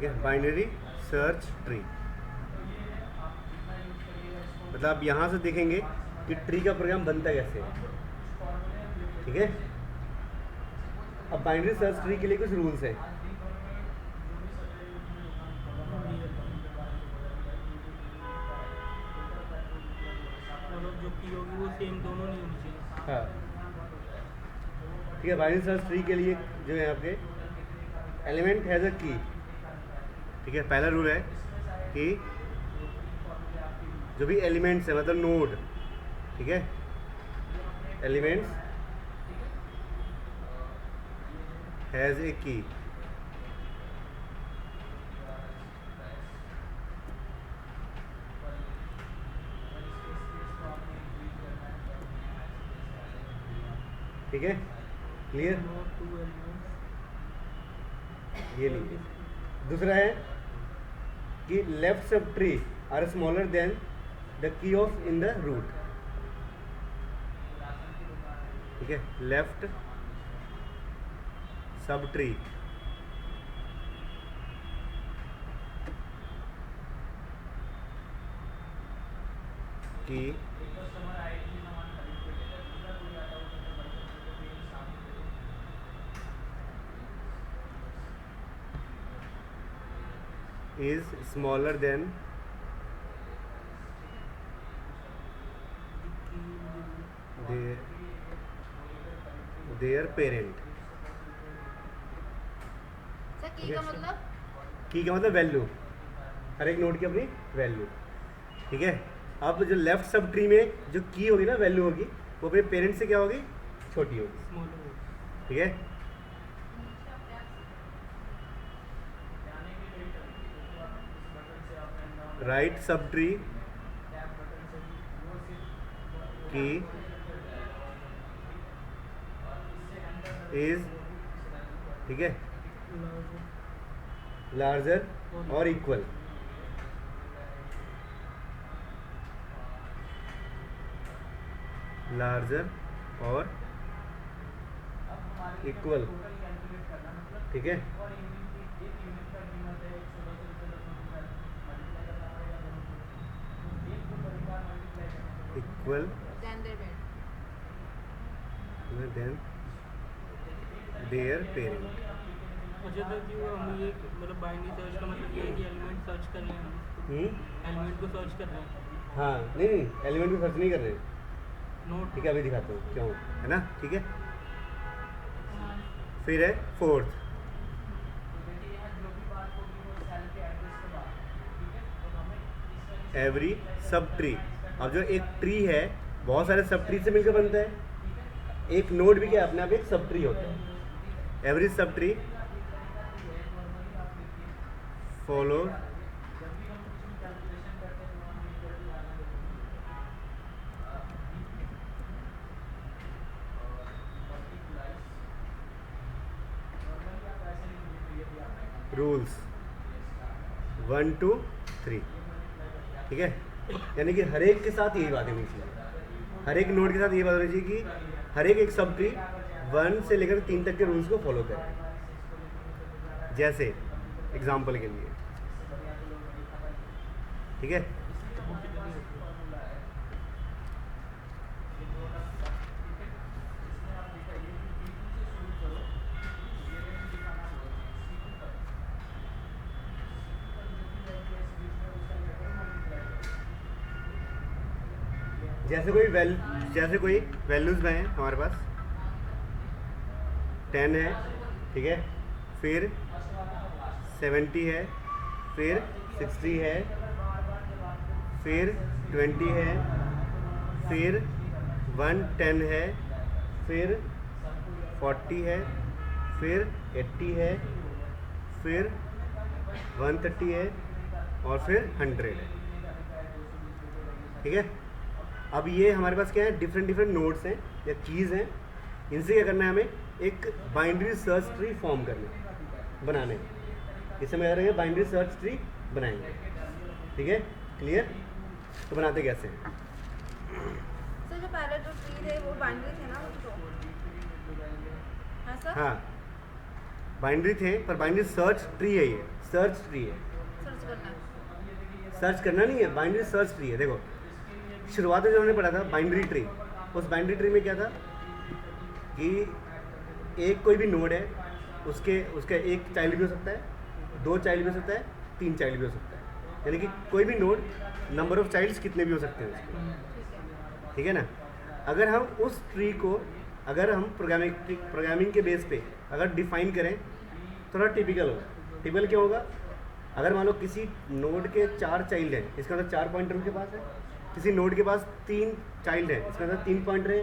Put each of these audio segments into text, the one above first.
ठीक है, binary search tree. मतलब आप यहाँ से देखेंगे कि ट्री का प्रोग्राम बनता कैसे है। ठीक है, अब बाइनरी सर्च ट्री के लिए कुछ रूल्स हैं। मतलब जो की होगी वो सेम दोनों नहीं होनी चाहिए। हाँ, ठीक है, बाइनरी सर्च ट्री के लिए जो है आपके एलिमेंट हैज़ अ की। ठीक है, पहला रूल है कि जो भी एलिमेंट्स है मतलब नोड, ठीक है, एलिमेंट्स हैज़ ए की। ठीक है, क्लियर। नोट टू एलिमेंट्स ये लीजिए। दूसरा है कि left subtree are smaller than the key of in the root. ठीक है, लेफ्ट सब ट्री की is smaller than their parent। Sir की का मतलब? की का मतलब वैल्यू, हर एक नोड की अपनी वैल्यू। ठीक है, अब जो लेफ्ट सब ट्री में जो की होगी ना, वैल्यू होगी, वो अपने पेरेंट से क्या होगी, छोटी होगी। स्मॉलर। ठीक है, राइट सब ट्री की इज, ठीक है, लार्जर और इक्वल। लार्जर और इक्वल। ठीक है, equal then then their parent. अच्छा सर जी, वो हम ये मतलब बाइनरी सर्च का मतलब ये है कि एलिमेंट सर्च कर रहे हैं हम, एलिमेंट को सर्च कर रहे हैं। हाँ, नहीं एलिमेंट को सर्च नहीं कर रहे। नोट। ठीक है, अभी दिखाता हूँ क्यों, है ना। ठीक है, फिर है फोर्थ, एवरी सब ट्री। अब जो एक ट्री है बहुत सारे सब ट्री से मिलकर बनता है। एक नोड भी क्या अपने आप एक सब ट्री होता है। Every sub tree follow rules 1 2 3। ठीक है, यानी कि हर एक के साथ यही बात होनी चाहिए, हर एक नोड के साथ ये बात होनी चाहिए कि हर एक सब ट्री 1 से लेकर 3 तक के रूल्स को फॉलो करें। जैसे एग्जाम्पल के लिए, ठीक है, जैसे कोई वैल्यूज़ में है हमारे पास 10 है, ठीक है, फिर 70 है, फिर 60 है, फिर 20 है, फिर 110 है, फिर 40 है, फिर 80 है, फिर 130 है और फिर 100 है। ठीक है, अब ये हमारे पास क्या है, डिफरेंट नोड्स हैं या कीज़ हैं। इनसे क्या करना है, हमें एक बाइनरी सर्च ट्री फॉर्म बनाने हैं। इसे हम क्या करेंगे, बाइनरी सर्च ट्री बनाएंगे। ठीक है, क्लियर। तो बनाते कैसे हैं? सर जो पहले जो ट्री थे वो बाइनरी थे ना, वो तो हाँ सर। हाँ, बाइनरी थे, पर बाइनरी सर्च ट्री है, ये सर्च ट्री है, सर्च करना है। सर्च करना नहीं है, बाइनरी सर्च ट्री है। देखो शुरुआत में जो हमने पढ़ा था बाइनरी ट्री, उस बाइनरी ट्री में क्या था कि एक कोई भी नोड है, उसका एक चाइल्ड भी हो सकता है, 2 चाइल्ड भी हो सकता है, 3 चाइल्ड भी हो सकता है, यानी कि कोई भी नोड नंबर ऑफ चाइल्ड्स कितने भी हो सकते हैं उसके, ठीक है ना। अगर हम उस ट्री को, अगर हम प्रोग्रामिंग के बेस पे अगर डिफाइन करें, थोड़ा टिपिकल होगा। टिपिकल क्या होगा, अगर मान लो किसी नोड के 4 चाइल्ड हैं, इसका मतलब 4 पॉइंटर उनके पास है। किसी नोड के पास 3 चाइल्ड हैं, इसका मतलब 3 पॉइंटर है,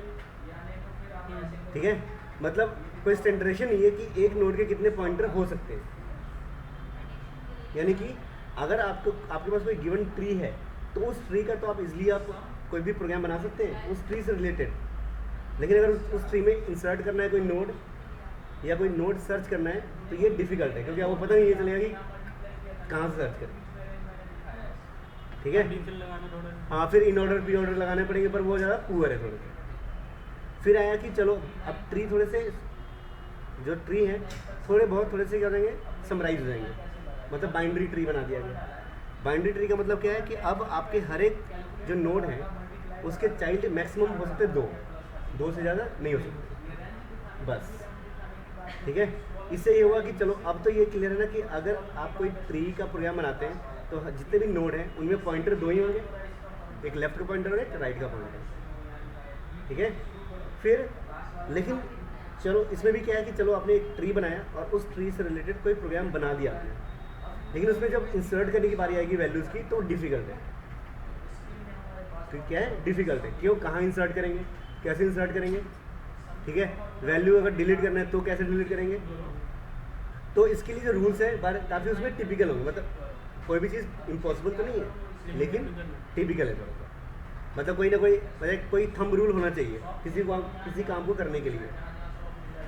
ठीक है। मतलब कोई स्टैंडर्डाइजेशन ये है कि एक नोड के कितने पॉइंटर हो सकते हैं, यानी कि अगर आपके पास कोई गिवन ट्री है तो उस ट्री का तो आप इजीली आप कोई भी प्रोग्राम बना सकते हैं उस ट्री से रिलेटेड। लेकिन अगर उस ट्री में इंसर्ट करना है कोई नोड या कोई नोड सर्च करना है तो ये डिफ़िकल्ट है, क्योंकि आपको पता नहीं ये चलेगा कि कहाँ से सर्च करें, ठीक है। कंडीशन लगाना थोड़ा। हाँ, फिर इन ऑर्डर पी ऑर्डर लगाने पड़ेंगे, पर वो ज़्यादा पुअर है थोड़े से। फिर आया कि चलो अब ट्री थोड़े से, जो ट्री हैं थोड़े से क्या हो जाएंगे, समराइज हो जाएंगे, मतलब बाइनरी ट्री बना दिया गया। बाइनरी ट्री का मतलब क्या है कि अब आपके हर एक जो नोड है उसके चाइल्ड मैक्सिमम हो सकते 2 से ज़्यादा नहीं हो सकते, बस, ठीक है। इससे ये हुआ कि चलो अब तो ये क्लियर है ना कि अगर आप कोई ट्री का प्रोग्राम बनाते हैं तो जितने भी नोड हैं उनमें पॉइंटर 2 ही होंगे, एक लेफ्ट का पॉइंटर और एक राइट का पॉइंटर, ठीक है। फिर लेकिन चलो इसमें भी क्या है कि चलो आपने एक ट्री बनाया और उस ट्री से रिलेटेड कोई प्रोग्राम बना दिया आपने, लेकिन उसमें जब इंसर्ट करने की बारी आएगी वैल्यूज़ की तो डिफ़िकल्ट है। तो क्या है, डिफ़िकल्ट है। क्यों, कहाँ इंसर्ट करेंगे, कैसे इंसर्ट करेंगे, ठीक है। वैल्यू अगर डिलीट करना है तो कैसे डिलीट करेंगे, तो इसके लिए जो रूल्स है काफ़ी उसमें टिपिकल होंगे। मतलब कोई भी चीज़ इम्पॉसिबल तो नहीं है, लेकिन टिपिकल है थोड़ा सा। मतलब कोई ना कोई, मतलब कोई थंब रूल होना चाहिए किसी काम को करने के लिए।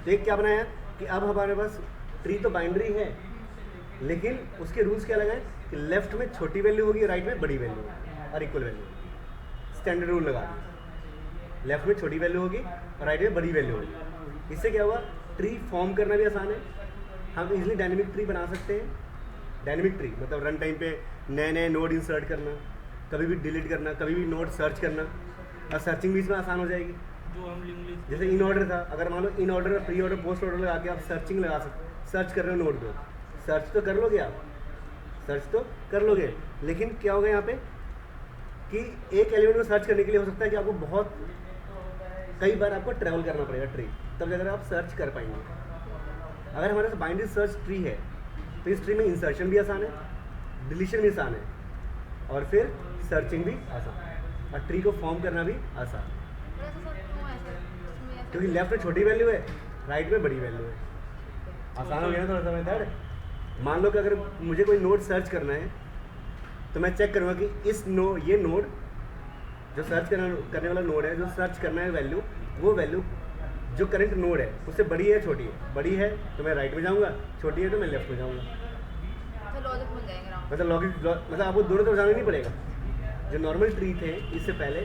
तो एक क्या बनाया कि अब हमारे पास ट्री तो बाइनरी है, लेकिन उसके रूल्स क्या लगाए कि लेफ्ट में छोटी वैल्यू होगी, राइट में बड़ी वैल्यू होगी और इक्वल वैल्यू। स्टैंडर्ड रूल लगा दिया, लेफ्ट में छोटी वैल्यू होगी और राइट में बड़ी वैल्यू होगी। इससे क्या हुआ, ट्री फॉर्म करना भी आसान है, हम इजीली डायनेमिक ट्री बना सकते हैं। डायनेमिक ट्री मतलब रन टाइम पे नए नोड इंसर्ट करना, कभी भी डिलीट करना, कभी भी नोड सर्च करना, और सर्चिंग भी इसमें आसान हो जाएगी। जो हम लिंक जैसे इन ऑर्डर था, अगर मान लो in order, pre order, post order लगा के आप सर्चिंग लगा सकते, सर्च कर रहे हो नोड को, सर्च तो कर लोगे आप, सर्च तो कर लोगे, लेकिन क्या होगा यहाँ पे कि एक एलिमेंट को सर्च करने के लिए हो सकता है कि आपको कई बार आपको ट्रैवल करना पड़ेगा ट्री, तब जाकर आप सर्च कर पाएंगे। अगर हमारे पास बाइनरी सर्च ट्री है तो इस ट्री में इंसर्शन भी आसान है, डिलीशन भी आसान है, और फिर सर्चिंग भी आसान है, और ट्री को फॉर्म करना भी आसान है। पर ऐसा सब क्यों है सर, इसमें ऐसा क्योंकि लेफ्ट में छोटी वैल्यू है, राइट में बड़ी वैल्यू है, आसान हो गया ना थोड़ा सा मेथड। मान लो कि अगर मुझे कोई नोड सर्च करना है तो मैं चेक करूँगा कि ये नोड जो सर्च करने वाला नोड है, जो सर्च करना है वैल्यू, वो वैल्यू जो करंट नोड है उससे बड़ी है छोटी है। बड़ी है तो मैं राइट में जाऊँगा, छोटी है तो मैं लेफ्ट में जाऊँगा। तो लॉजिक मिल जाएंगे राउंड। मतलब आपको दोनों तरफ जाना नहीं पड़ेगा। जो नॉर्मल ट्री थे इससे पहले,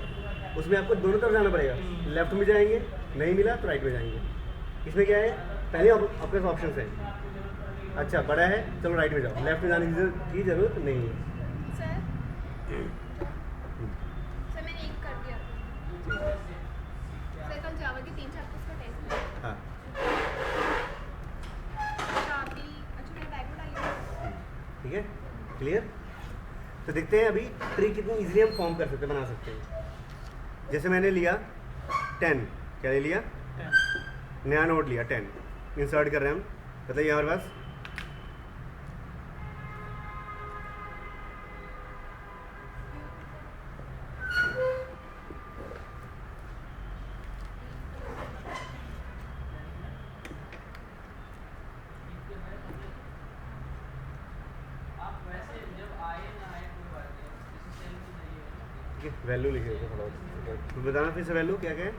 उसमें आपको दोनों तरफ जाना पड़ेगा, लेफ्ट में जाएंगे, नहीं मिला तो राइट में जाएंगे। इसमें क्या है, पहले आपके पास ऑप्शन है, अच्छा बड़ा है चलो राइट में जाओ, लेफ्ट में जाने की ज़रूरत नहीं है। सर मैंने एक कर दिया सर, कल जावा के 3 चैप्टर्स का टेस्ट है। हाँ अभी अच्छा मैं बैग में डाली, ठीक है, क्लियर। तो देखते हैं अभी ट्री कितनी इजीली हम फॉर्म कर सकते हैं, बना सकते हैं। जैसे मैंने लिया 10, क्या ले लिया, नया नोड लिया 10, इंसर्ट कर रहे हैं हम, बताइए हमारे पास वैल्यू लिखे थोड़ा तो बताना फिर से वैल्यू क्या क्या है,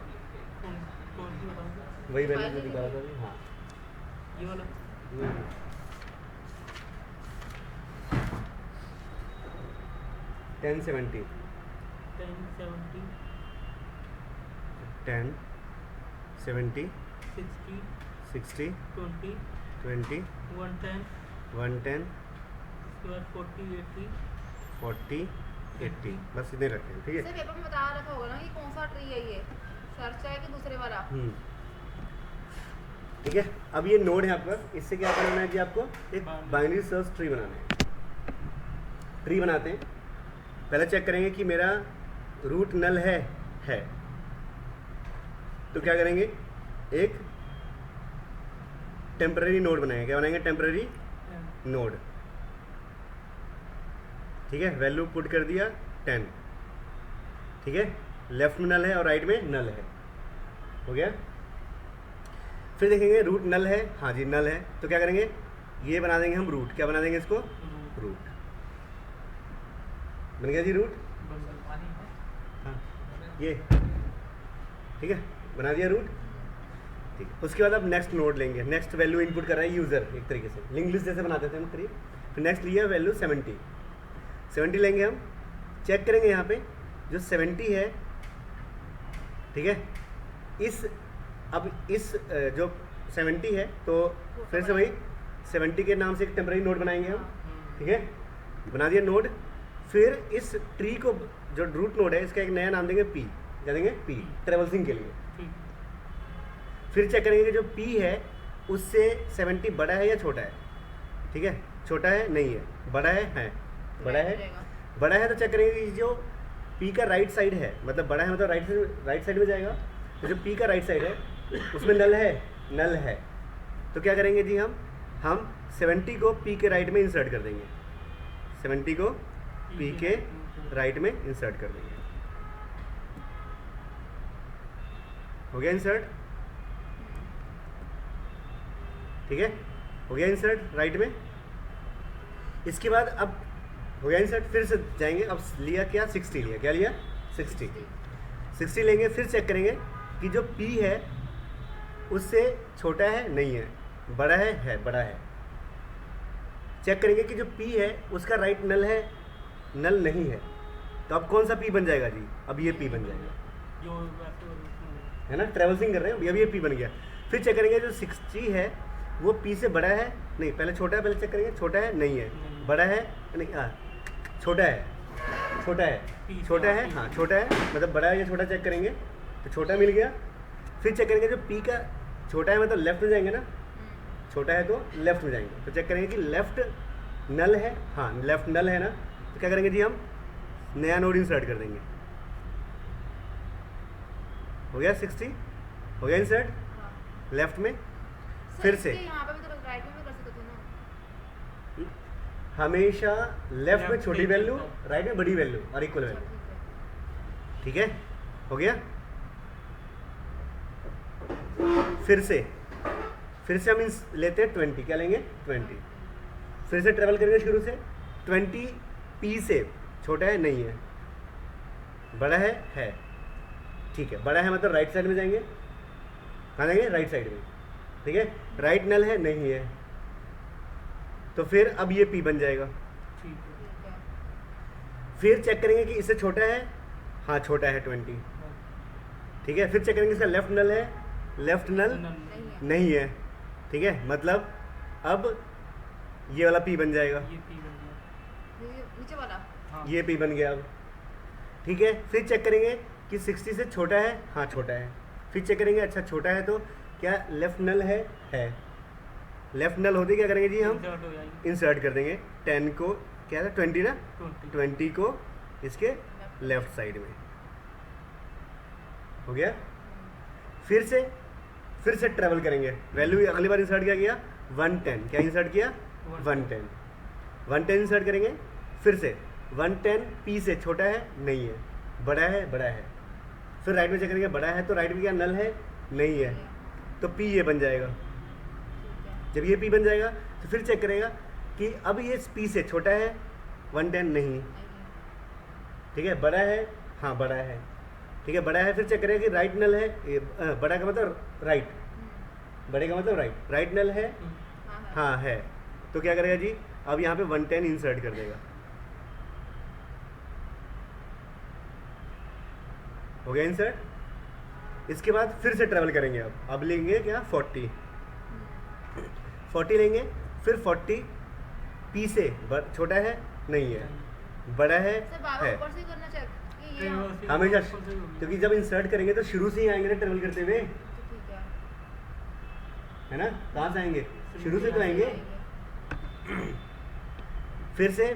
कौन सी बताऊँ? वही वैल्यू जो निकाला था अभी। हाँ ये वाला 1070 10 70 60 60 20 20, 110, 110, उसके बाद 40, 80, 40, 80, बस इतने रखते हैं, ठीक है। सर पेपर में बता रखा होगा ना कि कौन सा ट्री है ये, सर्च है कि दूसरे वाला? ठीक है। अब ये नोड है आपके पास, इससे क्या बनाना है कि आपको एक बाइनरी सर्च ट्री बनाना है। ट्री बनाते हैं, पहले चेक करेंगे कि मेरा रूट नल है तो क्या करेंगे, एक टेम्पररी नोड बनाएंगे। क्या बनाएंगे? टेम्पररी नोड, ठीक है। वैल्यू पुट कर दिया 10, ठीक है। लेफ्ट में नल है और राइट में नल है, हो गया। फिर देखेंगे रूट नल है, हाँ जी नल है, तो क्या करेंगे, ये बना देंगे हम रूट। क्या बना देंगे इसको? रूट। बन गया जी रूट, हाँ ये, ठीक है, बना दिया रूट, ठीक है। उसके बाद अब नेक्स्ट नोड लेंगे, नेक्स्ट वैल्यू इनपुट कर रहा है यूज़र, एक तरीके से लिंक लिस्ट जैसे बनाते थे हम करीब। फिर नेक्स्ट लिया वैल्यू 70 लेंगे हम, चेक करेंगे यहाँ पे जो 70 है, ठीक है। अब इस जो 70 है तो फिर से वही 70 के नाम से एक टेम्पररी नोड बनाएंगे हम, ठीक है। बना दिया नोड। फिर इस ट्री को, जो रूट नोड है, इसका एक नया नाम देंगे पी। क्या देंगे? पी, ट्रेवल्सिंग के लिए। फिर चेक करेंगे कि जो पी है उससे 70 बड़ा है या छोटा है, ठीक है। छोटा है? नहीं है। बड़ा है? बड़ा है। बड़ा है तो चेक करेंगे कि जो पी का राइट साइड है, मतलब बड़ा है मतलब राइट साइड में जाएगा। तो जो पी का राइट साइड है उसमें नल है, नल है, तो क्या करेंगे जी, हम 70 को पी के राइट में इंसर्ट कर देंगे। 70 को पी के राइट में इंसर्ट कर देंगे। हो गया इंसर्ट, ठीक है, हो गया इंसर्ट राइट में। इसके बाद अब हो गया इंसर्ट, फिर से जाएंगे। अब लिया क्या? 60 लिया। क्या लिया? 60 लेंगे। फिर चेक करेंगे कि जो P है उससे छोटा है, नहीं है। बड़ा है, बड़ा है। चेक करेंगे कि जो P है उसका राइट नल है, नल नहीं है। तो अब कौन सा P बन जाएगा जी? अब ये P बन जाएगा, है ना, ट्रेवल्सिंग कर रहे हैं। अब ये P बन गया। फिर चेक करेंगे जो 60 है वो P से बड़ा है, नहीं, पहले छोटा है, पहले चेक करेंगे छोटा है, नहीं है। बड़ा है, नहीं, छोटा है, छोटा है, छोटा है, हाँ छोटा है, मतलब बड़ा है या छोटा चेक करेंगे, तो छोटा मिल गया। फिर चेक करेंगे जो P का छोटा है मतलब लेफ्ट में जाएंगे ना, छोटा है तो लेफ्ट में जाएंगे। तो चेक करेंगे कि लेफ्ट नल है, हाँ लेफ्ट नल है ना, तो क्या करेंगे जी, हम नया नोड इंसर्ट कर देंगे। हो गया 60, हो गया इंसर्ट लेफ्ट में। फिर से यहाँ पे भी तो राइट में भी कर सकते थे ना। हमेशा लेफ्ट में छोटी वैल्यू, राइट में बड़ी वैल्यू और इक्वल वैल्यू, ठीक है। हो गया। फिर से हम लेते हैं 20। क्या लेंगे? 20। फिर से ट्रेवल करेंगे शुरू से। 20 P से छोटा है, नहीं है। बड़ा है, ठीक है। बड़ा है मतलब राइट साइड में जाएंगे। कहाँ जाएंगे? राइट साइड में, ठीक है। राइट नल है, नहीं है, तो फिर अब ये P बन जाएगा। फिर चेक करेंगे कि इससे छोटा है, हाँ छोटा है 20, ठीक है। फिर चेक करेंगे इसका लेफ्ट नल है, लेफ्ट नल नहीं है, ठीक है। मतलब अब ये वाला P बन जाएगा, नीचे वाला, ये P बन गया अब, ठीक है। फिर चेक करेंगे कि 60 से छोटा है, हाँ छोटा है। फिर चेक करेंगे, अच्छा छोटा है तो क्या लेफ्ट नल है। लेफ्ट नल होते क्या करेंगे जी, हम इंसर्ट कर देंगे 10 को, क्या था 20 ना, 20 को इसके लेफ्ट साइड में। हो गया। फिर से ट्रेवल करेंगे। वैल्यू अगली बार इंसर्ट क्या किया? 110। क्या इंसर्ट किया? 110 इंसर्ट करेंगे। फिर से 110 P से छोटा है, नहीं है। बड़ा है। फिर राइट में चेक करेंगे, बड़ा है तो राइट में क्या नल है, नहीं है, तो P ये बन जाएगा। जब ये P बन जाएगा तो फिर चेक करेगा कि अब ये P से छोटा है, 110 नहीं, ठीक है। बड़ा है, हाँ बड़ा है, ठीक है, बड़ा है। फिर चेक करेगा कि राइट नल है, बड़ा का मतलब राइट, बड़े का मतलब राइट नल है, हाँ है, तो क्या करेगा जी, अब यहाँ पे 110 इंसर्ट कर देगा। हो गया इंसर्ट। इसके बाद फिर से ट्रेवल करेंगे। अब लेंगे क्या? 40 40 लेंगे, फिर 40 पी से छोटा है नहीं है, बड़ा है सर बाबा है। ऊपर से करना चेक ये हमेशा, क्योंकि जब इंसर्ट करेंगे तो शुरू से ही आएंगे ना ट्रेवल करते हुए, ठीक है ना। कहाँ से आएंगे? शुरू से तो आएंगे। फिर से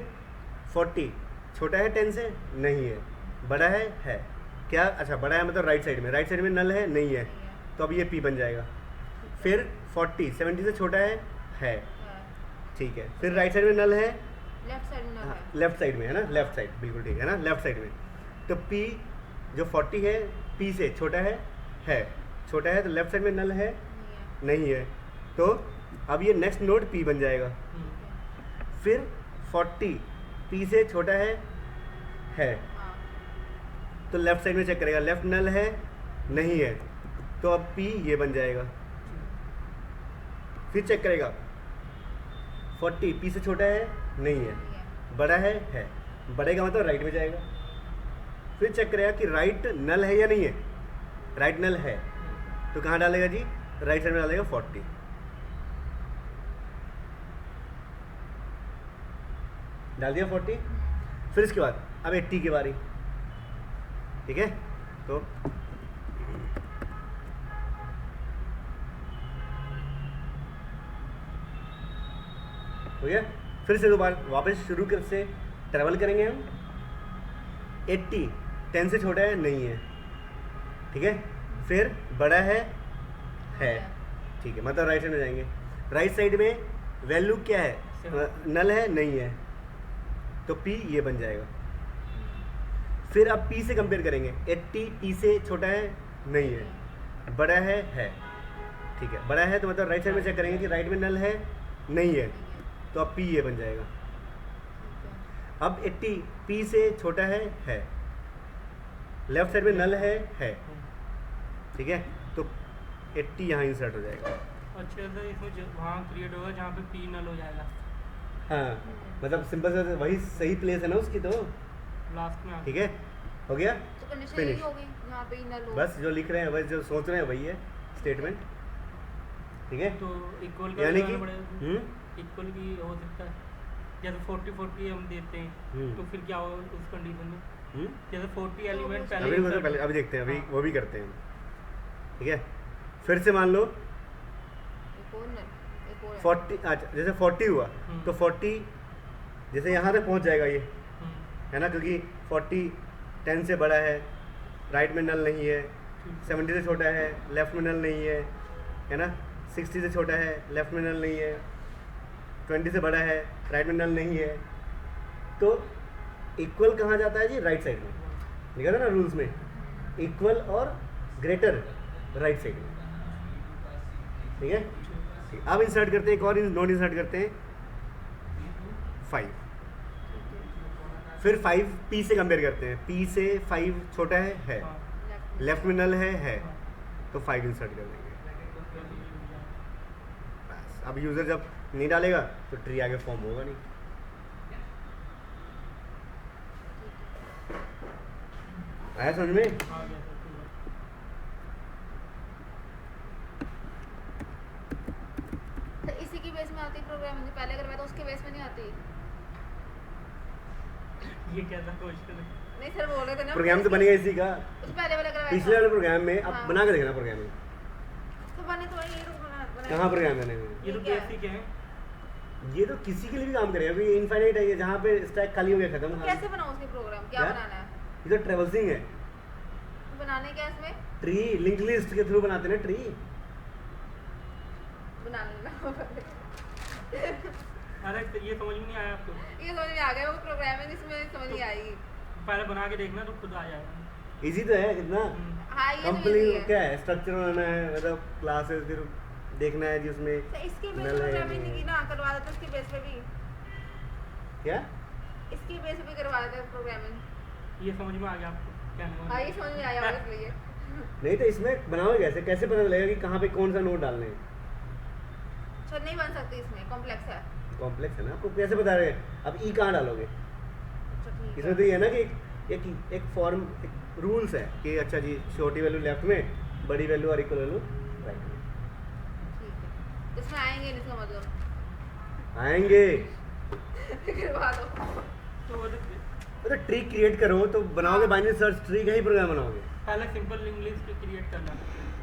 40 छोटा है 10 से नहीं है, बड़ा है क्या? अच्छा बड़ा है मतलब राइट साइड में नल है नहीं है, तो अब ये पी बन जाएगा। फिर 40 70 से छोटा है ठीक है। फिर राइट साइड में नल है, लेफ्ट साइड में है, लेफ्ट साइड में है ना, लेफ्ट साइड बिल्कुल ठीक है ना, लेफ्ट साइड में। तो पी जो 40 है पी से छोटा है छोटा है, तो लेफ्ट साइड में नल है नहीं है, तो अब ये नेक्स्ट नोड पी बन जाएगा। फिर 40 पी से छोटा है हाँ तो लेफ्ट साइड में चेक करेगा, लेफ्ट नल है नहीं है, तो अब पी ये बन जाएगा। फिर चेक करेगा 40 पी से छोटा है नहीं है, बड़ा है बड़े का मतलब राइट में जाएगा। फिर चेक करेगा कि राइट नल है या नहीं है, राइट नल है तो कहाँ डालेगा जी? राइट साइड में डालेगा 40। डाल दिया 40। फिर इसके बाद अब 80 की बारी, ठीक है। तो हो गया। फिर से दोबारा वापस शुरू कर से ट्रैवल करेंगे हम। 80 10 से छोटा है नहीं है, ठीक है। फिर बड़ा है ठीक है, मतलब राइट साइड में जाएंगे। राइट साइड में वैल्यू क्या है? नल है नहीं है, तो पी ये बन जाएगा। फिर अब पी से कंपेयर करेंगे। 80 पी से छोटा है नहीं है, बड़ा है ठीक है। बड़ा है तो मतलब राइट साइड में चेक करेंगे कि राइट में नल है नहीं है, तो अब पी ये बन जाएगा। अब 80 पी से छोटा है लेफ्ट साइड में नल है ठीक है, तो 80 यहाँ इंसर्ट हो जाएगा। अच्छा सर इसमें वहाँ क्रिएट होगा जहाँ पे पी नल हो जाएगा। हाँ मतलब सिंपल से वही सही प्लेस है ना उसकी, तो लास्ट में ठीक है। हो गया तो कंडीशन Finish. यही होगी यहाँ पे नल हो। बस जो लिख रहे हैं, बस जो सोच रहे हैं वही है स्टेटमेंट, ठीक है। तो इक्वल का यानी कि लगाना पड़ेगा। इक्वल की हो सकता है, जैसे 40 हम देते हैं तो फिर क्या होगा उस कंडीशन में? जैसे 40 एलिमेंट अभी पहले मतलब पहले अभी देखते हैं, अभी हाँ। वो भी करते हैं, ठीक है। फिर से मान लो एक और नल, एक और है। 40, अच्छा जैसे 40 हुआ तो 40 जैसे यहाँ तक पहुँच जाएगा ये, है ना, क्योंकि 40 10 से बड़ा है, राइट में नल नहीं है। 70 से छोटा है, लेफ्ट में नल नहीं है ना। 60 से छोटा है, लेफ्ट में नल नहीं है। 20 से बड़ा है, राइट में नल नहीं है। तो इक्वल कहाँ जाता है जी? राइट साइड में। लिखा था ना रूल्स में, इक्वल और ग्रेटर राइट साइड में, ठीक है। अब इंसर्ट करते हैं, एक और नोट इंसर्ट करते हैं 5। फिर 5 पी से कंपेयर करते हैं। पी से 5 छोटा है लेफ्ट लेफ्ट में नल है तो 5 इंसर्ट कर देंगे। बस अब यूज़र जब नहीं डालेगा तो ट्री आगे फॉर्म होगा नहीं। आया समझ में? आ गया सर पूरा। तो इसी की बेस में आती प्रोग्रामिंग, जो पहले करवाया था उसके बेस में नहीं आती। ये कैसा क्वेश्चन है? नहीं सर बोल रहे थे ना प्रोग्राम तो बनेगा इसी का। उस पहले वाला करवाया पिछले वाले प्रोग्राम में अब हाँ। बना के देखना प्रोग्राम में तो बने तो ये तो बना कहाँ प्रोग्राम बने हुए हैं। ये तो ये क्या है? बेसिक है। ये तो किसी के लिए भी काम करेगा, क्योंकि इनफाइनाइट है ये, जहाँ पे स्टैक खाली हो गया खत्म। तो कैसे बनाऊं उसके प्रोग्राम, क्या क्या? बनाना है? ये तो ट्रेवल्सिंग है, बनाने क्या है इसमें? ट्री लिंक लिस्ट के थ्रू बनाते हैं ना ट्री। बनाना अरे तो ये समझ में नहीं आया आपको? ये समझ में आ गया, वो प्रोग्रामिंग इसमें समझ नहीं आएगी। पहले बना के देखना तो खुद आ जाएगा। इजी तो है कितना। हाँ ये तो कंपनी easy है। क्या है, स्ट्रक्चर बनाना है, मतलब क्लासेस, फिर देखना है जी उसमें तो इसके बेस नल पे है प्रोग्रामिंग नहीं नहीं की है। ना, करवा देते उसके बेस पे भी। क्या इसके बेस पे करवा देते प्रोग्रामिंग। ये समझ में आ गया आपको क्या हाँ ये समझ में आया होगा इसलिए। नहीं तो इसमें बनाओगे कैसे, कैसे पता चलेगा कि कहाँ पे कौन सा नोट डालने हैं? सर नहीं बन सकती इसमें, कॉम्प्लेक्स है। कॉम्प्लेक्स है ना, आपको कैसे बता रहे हैं? अब ई कहाँ डालोगे? अच्छा ठीक इसमें तो ये है ना कि एक फॉर्म, एक रूल्स है कि अच्छा जी छोटी वैल्यू लेफ्ट में, बड़ी वैल्यू और इक्वल वैल्यू राइट में। ठीक है। इसमें आएंगे नहीं, इसका मतलब आएंगे। करवा दो। तो अरे ट्री क्रिएट करो तो बनाओगे बाइनरी सर्च ट्री का ही प्रोग्राम बनाओगे। पहले सिंपल लिंक लिस्ट क्रिएट करना,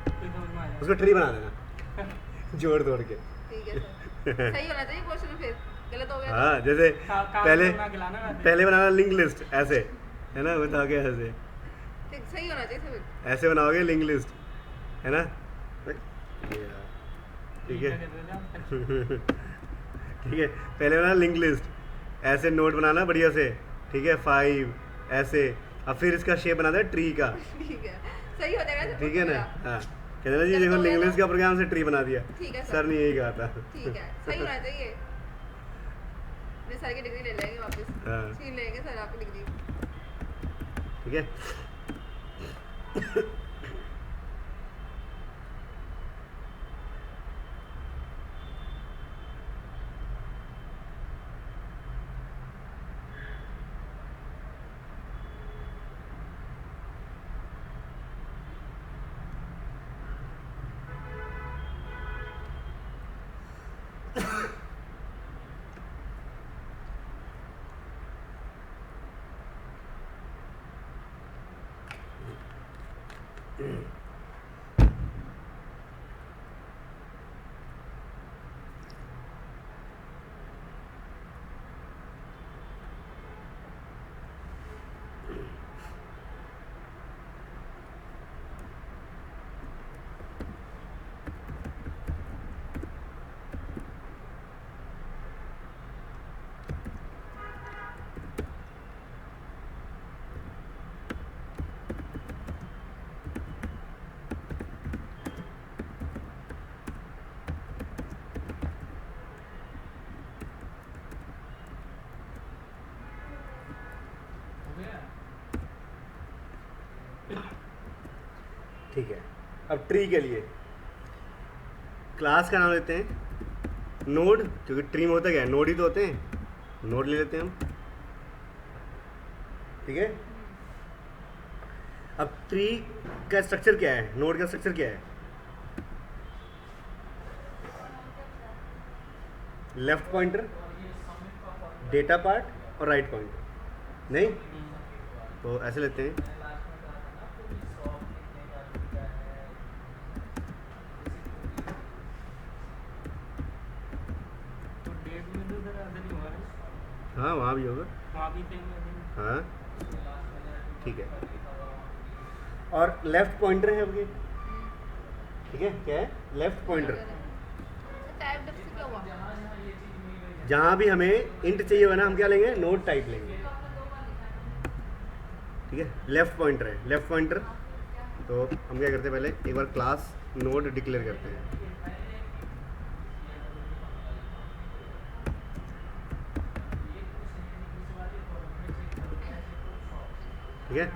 फिर समझ में आ जाएगा। उसको ट्री बना देना जोड़ तोड़ के। ठीक है सर, सही होना चाहिए क्वेश्चन, फिर गलत हो गया तो- हाँ, जैसे पहले पहले बनाना लिंक लिस्ट ऐसे, है ना, बता के ऐसे ठीक, सही होना चाहिए फिर। ऐसे बनाओगे लिंक लिस्ट, है ना। ठीक है ठीक है, पहले बनाना लिंक लिस्ट, ऐसे नोट बनाना बढ़िया से, ठीक है, 5 ऐसे। अब फिर इसका शेप बनाना है ट्री का, ठीक है, सही हो जाएगा सर, ठीक है ना। पक्का। हाँ, कहते ना जी जब देखो हो लिंक गया लिस्ट तो- का प्रोग्राम से ट्री बना दिया। ठीक है सर ने यही कहा था। ठीक है, सही होना चाहिए। नहीं, सर की डिग्री ले लेंगे वापस, हाँ। छीन लेंगे सर आपकी डिग्री। ठीक है ठीक है। अब ट्री के लिए क्लास का नाम लेते हैं नोड, क्योंकि ट्री में होता क्या है, नोड ही तो होते हैं, नोड ले लेते हैं हम। ठीक है। अब ट्री का स्ट्रक्चर क्या है, नोड का स्ट्रक्चर क्या है, लेफ्ट पॉइंटर, डेटा पार्ट और राइट पॉइंटर, नहीं तो ऐसे लेते हैं। तो डेट में तो सर आधा नहीं हुआ है, हाँ, वहाँ भी होगा। वहाँ भी सेम है। हाँ, ठीक है। और लेफ्ट पॉइंटर है आपके, ठीक है, क्या है, लेफ्ट पॉइंटर। टाइप डेफ से क्या हुआ? जहाँ भी हमें इंट चाहिए होगा ना, हम क्या लेंगे, नोड टाइप लेंगे। ठीक है, लेफ्ट पॉइंटर है, लेफ्ट पॉइंटर। तो हम क्या करते हैं, पहले एक बार क्लास नोड डिक्लेयर करते हैं। ठीक है,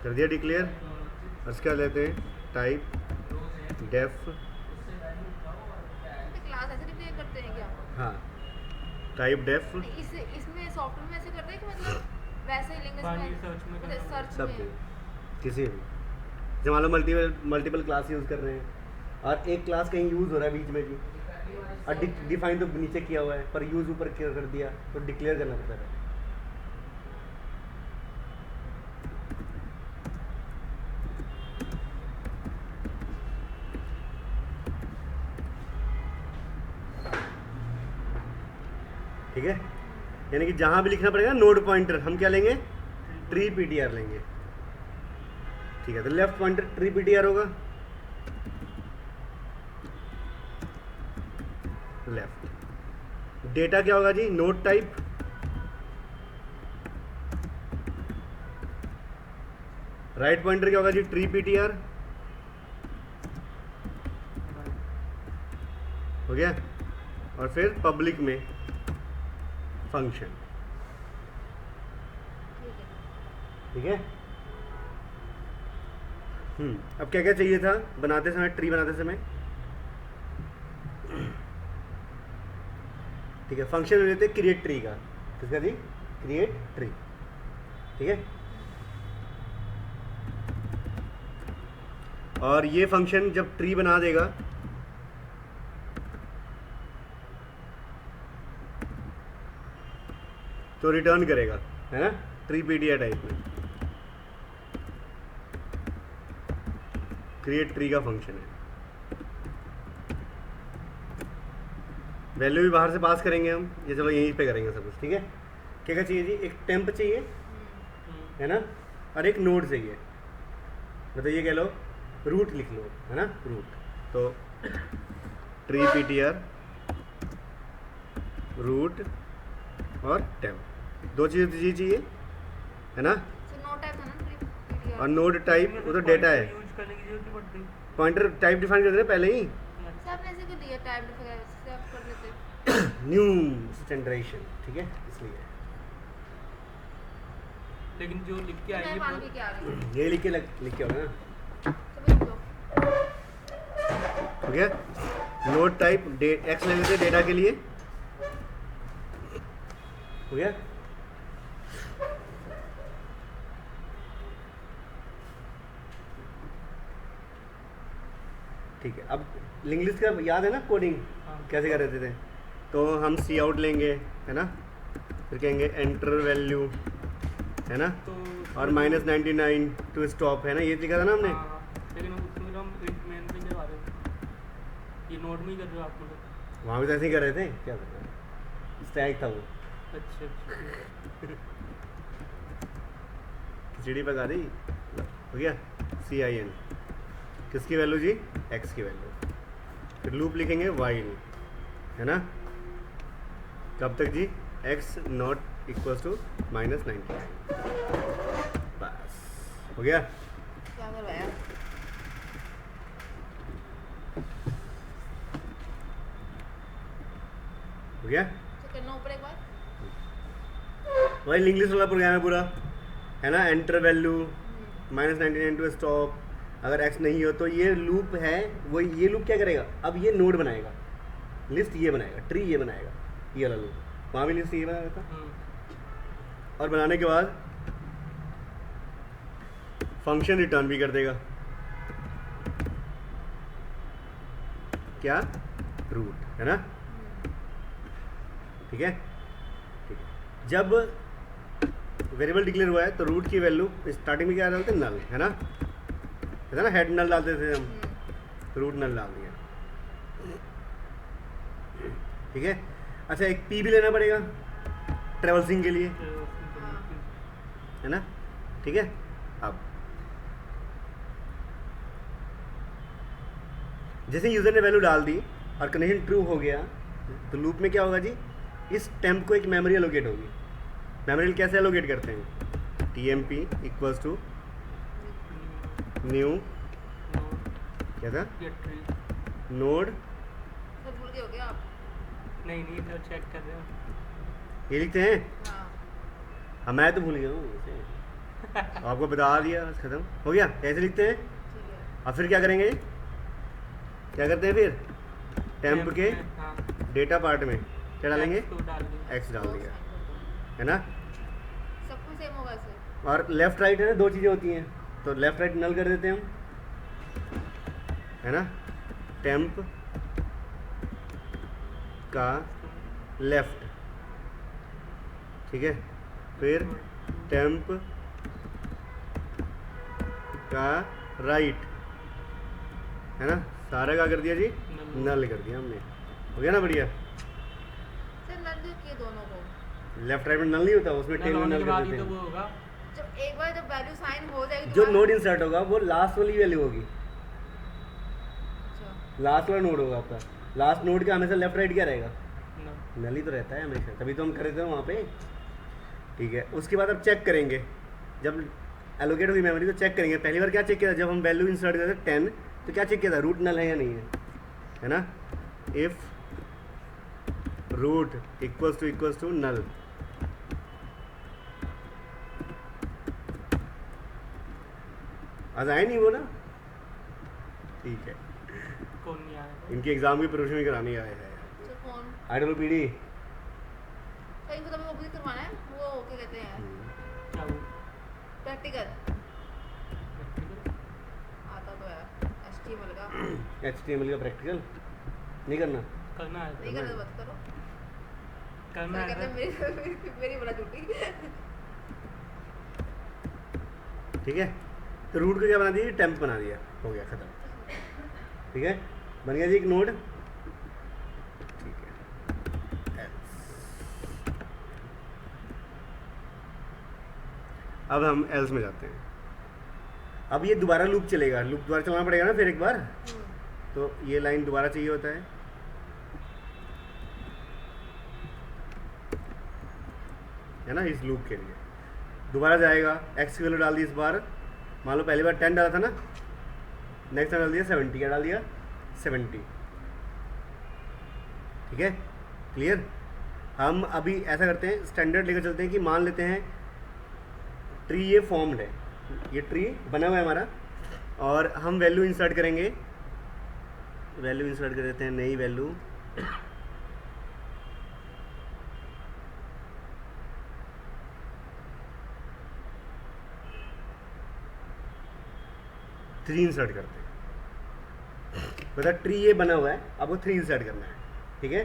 कर दिया डिक्लेयर। उसका लेते हैं टाइप डेफ, क्लास ऐसे डिक्लेयर करते हैं क्या? हाँ, टाइप डेफ इसमें सॉफ्टवेयर में ऐसे करते हैं कि मतलब वैसे ही लिंक बाइनरी सर्च में करना सर्च सब में। किसी भी, जब मान लो मल्टीपल क्लास यूज़ कर रहे हैं और एक क्लास कहीं यूज़ हो रहा है बीच में भी, और डिफाइन तो नीचे किया हुआ है पर यूज़ ऊपर कर दिया, तो डिक्लेयर करना पड़ता है। ठीक है, यानी कि जहाँ भी लिखना पड़ेगा नोड पॉइंटर, हम क्या लेंगे, ट्री पीटीआर लेंगे। ठीक है, तो लेफ्ट पॉइंटर ट्री पीटीआर होगा, लेफ्ट। डेटा क्या होगा जी, नोड टाइप। राइट पॉइंटर क्या होगा जी, ट्री पीटीआर। हो गया। और फिर पब्लिक में फंक्शन। ठीक है। अब क्या क्या चाहिए था बनाते समय, ट्री बनाते समय। ठीक है, फंक्शन ले लेते क्रिएट ट्री का, किसका जी, क्रिएट ट्री। ठीक है, और ये फंक्शन जब ट्री बना देगा तो रिटर्न करेगा, है ना, ट्री पीटीआर टाइप में। क्रिएट ट्री का फंक्शन है। वैल्यू भी बाहर से पास करेंगे हम, ये चलो यहीं पे करेंगे सब कुछ, ठीक है। क्या क्या चाहिए जी, एक टेम्प चाहिए, है ना, और एक नोड चाहिए। मतलब ये कह लो रूट लिख लो, है ना, रूट। तो ट्री पीटीआर रूट और टेम्प, दो चीज़ें ये चाहिए, है ना। सो नो टाइप था ना PTR। और नोड टाइप वो तो डेटा है, यूज करने की जरूरत नहीं पड़ती। पॉइंटर टाइप डिफाइन कर देना पहले ही। सर आपने ऐसे क्यों दिया टाइप वगैरह से आप कर लेते। न्यू जनरेशन, ठीक है, इसलिए लेकिन जो लिख के मैं आएगी मान भी क्या आ रही ये लिख के होगा ना, तो भी लो। हो गया। नोड टाइप एक्स ले लेते डेटा के लिए, हो गया। ठीक है, अब लिंक लिस्ट का याद है ना कोडिंग हाँ। कैसे कर रहे थे। तो हम सी आउट लेंगे, है ना, फिर कहेंगे एंटर वैल्यू, है ना, तो और -99 टू स्टॉप, है ना, ये लिखा था ना हमने। हाँ, लेकिन उसमें तो हम प्रिंट मेन पे करवा रहे हैं। ये नोट में ही कर रहे हो आप लोग। वहाँ भी तो ऐसे ही कर रहे थे, क्या कर रहे हैं, स्टैक था वो, अच्छा अच्छा। खिचड़ी पका दी, हो गया। CIN किसकी वैल्यू जी, एक्स की वैल्यू। फिर लूप लिखेंगे वाइल, है ना, कब तक जी, एक्स नॉट इक्वल टू -99, बस हो गया। क्या करवाया। हो गया, तो करना ऊपर एक बार। वही इंग्लिश वाला प्रोग्राम है पूरा, है ना। एंटर वैल्यू -99 टू स्टॉप, अगर एक्स नहीं हो तो ये लूप है वो, ये लूप क्या करेगा, अब ये नोड बनाएगा, लिस्ट ये बनाएगा, ट्री ये बनाएगा, ये वाला लूप। वहाँ भी लिस्ट ये बनाया था, और बनाने के बाद फंक्शन रिटर्न भी कर देगा, क्या, रूट, है ना, ठीक है। ठीक है, जब वेरिएबल डिक्लेयर हुआ है तो रूट की वैल्यू स्टार्टिंग में क्या डालते हैं, नल, है ना, है ना, हेड नल डालते थे हम, रूट नल डाल दिया, ठीक है। अच्छा, एक पी भी लेना पड़ेगा ट्रेवल्सिंग के लिए, है ना, ठीक है। अब जैसे यूज़र ने वैल्यू डाल दी और कनेक्शन ट्रू हो गया, तो लूप में क्या होगा जी, इस टेम्प को एक मेमोरी एलोकेट होगी। मेमोरी कैसे एलोकेट करते हैं, TMP इक्वल्स टू न्यू, क्या था, नोड, सर भूल गए हो क्या आप। नहीं तो चेक कर रहे हो। ये लिखते हैं। हाँ हाँ, मैं तो भूल गया हूँ वैसे। आपको बता दिया, बस खत्म हो गया। कैसे लिखते हैं, ठीक है। अब फिर क्या करेंगे, क्या करते हैं फिर, टेम्प के हाँ, डेटा पार्ट में क्या डालेंगे, X को डाल दिया। एक्स डाल तो दिया, sign कर दो। है ना। सब कुछ सेम होगा इसे। और लेफ्ट राइट है ना, दो चीज़ें होती हैं, तो लेफ्ट राइट नल कर देते हैं हम, है ना। टेम्प का लेफ्ट, ठीक है, फिर टेम्प का राइट, है ना, सारा क्या कर दिया जी, नल कर दिया हमने, हो गया ना, बढ़िया। सर नल क्यों किए दोनों को। लेफ्ट राइट में नल नहीं होता, उसमें टेल में होने नल के कर बाद ही देते तो वो हैं। होगा। जब एक बार जब वैल्यू साइन हो जाएगी जो दोबारा- नोड इंसर्ट होगा वो लास्ट वाली वैल्यू होगी, अच्छा लास्ट वाला नोड होगा आपका। लास्ट नोड का हमेशा लेफ्ट राइट क्या रहेगा, ना। नल ही तो रहता है हमेशा, तभी तो हम कर रहे थे वहाँ पे, ठीक है। उसके बाद अब चेक करेंगे, जब एलोकेट होगी मेमोरी तो चेक करेंगे। पहली बार क्या चेक किया था, जब हम वैल्यू इंसर्ट करते थे 10, तो क्या चेक किया था, रूट नल है या नहीं है ना। If root equals to null, आज आए नहीं वो ना, ठीक है। कौन नहीं आया। इनके एग्जाम की प्रिपरेशन भी करानी आए हैं, तो कौन IPPD। कहीं को तो वो भी करवाना है, वो क्या कहते हैं क्या वो प्रैक्टिकल प्रैक्टिकल? आता तो है HTML का। HTML का प्रैक्टिकल नहीं करना, करना है। नहीं करना तो मत करो। करना तो कहते है हैं मेरी बड़ा झूठी। ठीक है, तो रूट को क्या बना दिया, टेम्प बना दिया, हो गया खत्म। ठीक है, बन गया जी एक नोड। ठीक है, अब हम एल्स में जाते हैं। अब ये दोबारा लूप चलेगा, लूप दोबारा चलाना पड़ेगा ना फिर एक बार, तो ये लाइन दोबारा चाहिए होता है। है ना, इस लूप के लिए दोबारा जाएगा, एक्स की वैल्यू डाल दी इस बार, मान लो पहली बार 10 डाला था ना, नेक्स्ट टाइम डाल दिया 70, क्या डाल दिया 70। ठीक है, क्लियर। हम अभी ऐसा करते हैं, स्टैंडर्ड लेकर चलते हैं कि मान लेते हैं ट्री ये फॉर्म्ड है, ये ट्री बना हुआ है हमारा, और हम वैल्यू इंसर्ट करेंगे, वैल्यू इंसर्ट कर देते हैं, नई वैल्यू थ्री इंसर्ट करते हैं। मतलब ट्री ये बना हुआ है, अब वो 3 इंसर्ट करना है। ठीक है,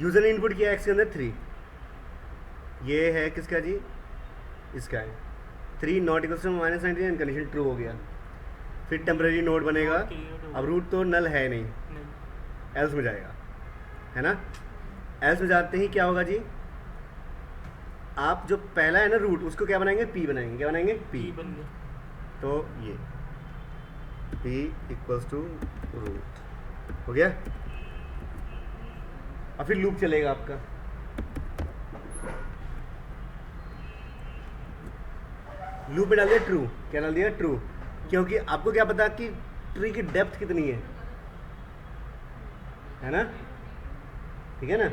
यूजर ने इनपुट किया एक्स के अंदर 3, ये है किसका जी, इसका है 3 not equal to -19 and condition true हो गया। फिर टेम्परेरी नोड बनेगा, अब रूट तो नल है नहीं, एल्स में जाएगा, है ना। एल्स में जाते ही क्या होगा जी, आप जो पहला है ना रूट, उसको क्या बनाएंगे, पी बनाएंगे, क्या बनाएंगे, पी बन गया। तो ये p इक्वल्स टू रूट हो गया। अब फिर लूप चलेगा आपका, लूप में डाल दिया ट्रू, क्या डाल दिया ट्रू, क्योंकि आपको क्या पता कि ट्री की डेप्थ कितनी है ना, ठीक है ना,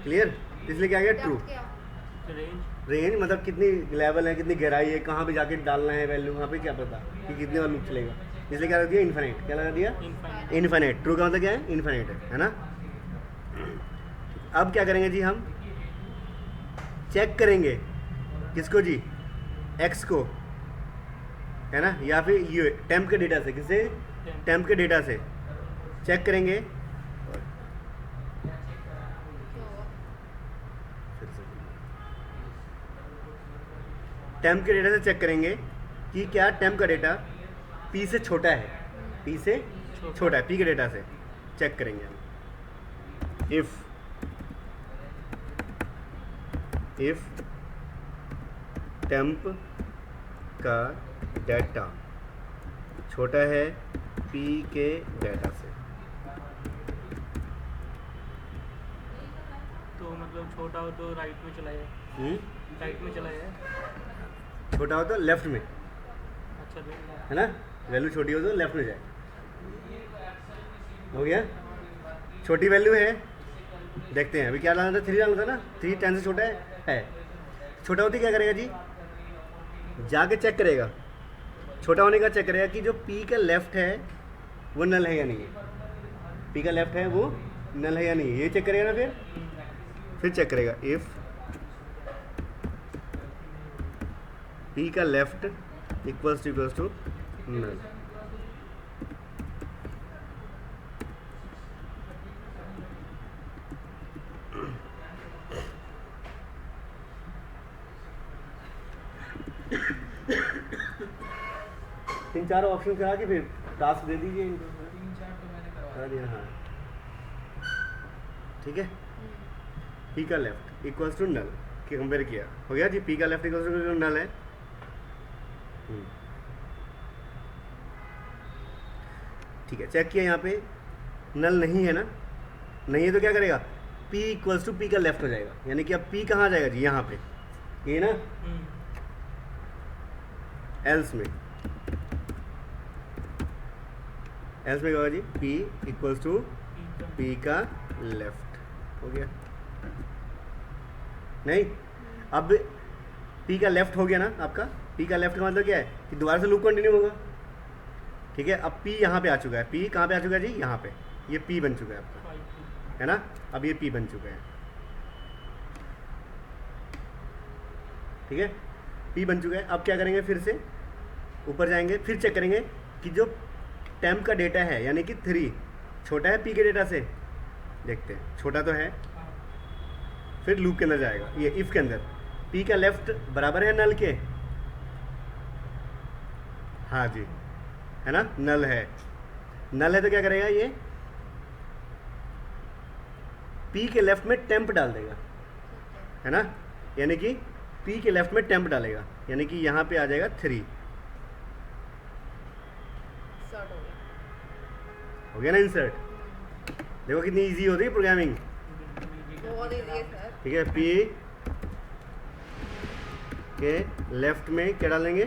क्लियर। इसलिए क्या गया ट्रू। क्या रेंज मतलब कितनी लेवल है, कितनी गहराई है, कहाँ पे जाके डालना है वैल्यू, वहाँ पे क्या पता कि कितने बार लूप चलेगा, इसलिए क्या लगा दिया इन्फिनिट, क्या लगा दिया इनफाइनाइट। इन्फिनिट। ट्रू का मतलब क्या है, इन्फिनिट है ना। अब क्या करेंगे जी, हम चेक करेंगे किसको जी, एक्स को, है ना, या फिर ये टेम्प के डेटा से, किससे, टेम्प के डेटा से चेक करेंगे। टेम्प के डेटा से चेक करेंगे कि क्या टेम्प का डेटा पी से छोटा है, पी से छोटा है, पी के डेटा से चेक करेंगे हम। इफ टेम्प का डेटा छोटा है पी के डेटा से, तो मतलब छोटा हो तो राइट में चला जाए, राइट में चला जाए। छोटा हो तो लेफ्ट में, अच्छा है ना, वैल्यू छोटी हो तो लेफ्ट में जाए, हो गया। छोटी वैल्यू है, देखते हैं अभी क्या डालना था, 3 डालना था ना, 3 10 से छोटा है। छोटा होती क्या करेगा जी, जाके चेक करेगा, छोटा होने का चेक करेगा कि जो पी का लेफ्ट है वो नल है या नहीं है, पी का लेफ्ट है वो नल है या नहीं है, ये चेक करेगा ना। फिर चेक करेगा इफ पी का लेफ्ट इक्वल्स टू नल, तीन चार ऑप्शन करा के फिर टास्क दे दीजिए इनको, 3-4 तो मैंने करा दिया, हाँ ठीक है। पी का लेफ्ट इक्वल्स टू नल के कंपेयर किया, हो गया जी, पी का लेफ्ट इक्वल्स टू नल है। ठीक है, चेक किया, यहाँ पे नल नहीं है ना, नहीं है तो क्या करेगा, P इक्वल्स टू पी का लेफ्ट हो जाएगा, यानी कि अब P कहाँ जाएगा जी, यहाँ पे, ये ना, एल्स में क्या होगा जी, P इक्वल्स टू पी का लेफ्ट, हो गया। नहीं, अब P का लेफ्ट हो गया ना आपका, P का लेफ्ट का मतलब क्या है कि दोबारा से लूप कंटिन्यू होगा। ठीक है, अब P यहाँ पे आ चुका है, P कहाँ पे आ चुका है जी, यहाँ पे, ये P बन चुका है आपका, है ना, अब ये P बन चुका है। ठीक है, P बन चुका है। अब क्या करेंगे, फिर से ऊपर जाएंगे, फिर चेक करेंगे कि जो टेम्प का डेटा है यानी कि 3 छोटा है P के डेटा से, देखते हैं छोटा तो है, फिर लूप के अंदर जाएगा, ये इफ़ के अंदर। पी का लेफ्ट बराबर है नल के, हाँ जी, है ना, नल है। नल है तो क्या करेगा ये, पी के लेफ्ट में टेम्प डाल देगा, है ना, यानी कि पी के लेफ्ट में टेम्प डालेगा, यानी कि यहाँ पे आ जाएगा 3। शॉर्ट हो गया। हो गया ना इंसर्ट। देखो कितनी इजी होती है प्रोग्रामिंग, बहुत इजी है सर। ठीक है। पी के लेफ्ट में क्या डालेंगे,